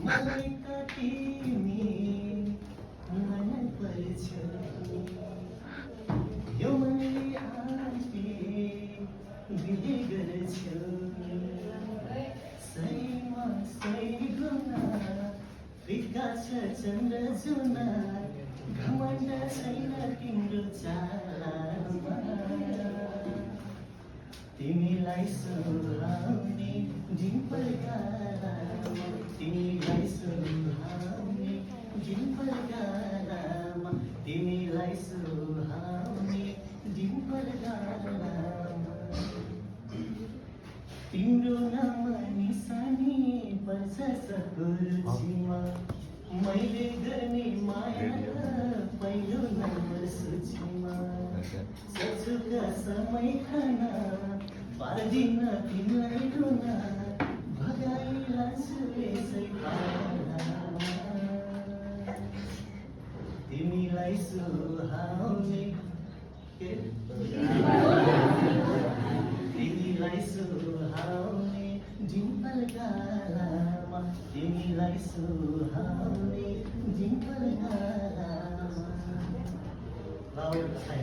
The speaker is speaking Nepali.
मलाई त तिमी मन पर्छ यो मैले आफै बिहे गर्छु सैमा सै गुना फिका छ चन्द्र जुना घमण्ड छैन तिम्रो चालमा तिमीलाई सुहाउने डिम्पल गालामा तिमीलाई सुहाउने डिम्पल गालामा तिमीलाई सुहाउने डिम्पल गालामा तिम्रो नाम निशानी पर्छ सकुरुचीमा मैले गर्ने माया पहिलो नम्बर सूचीमा सचुका समय खाना पार्दिन तिमीलाई रुन भगाइलान्छु यसै पालामा तिमीलाई सुहाउने तिमीलाई सुहाउने डिम्पल गालामा तिमीलाई सुहाउने डिम्पल गालामा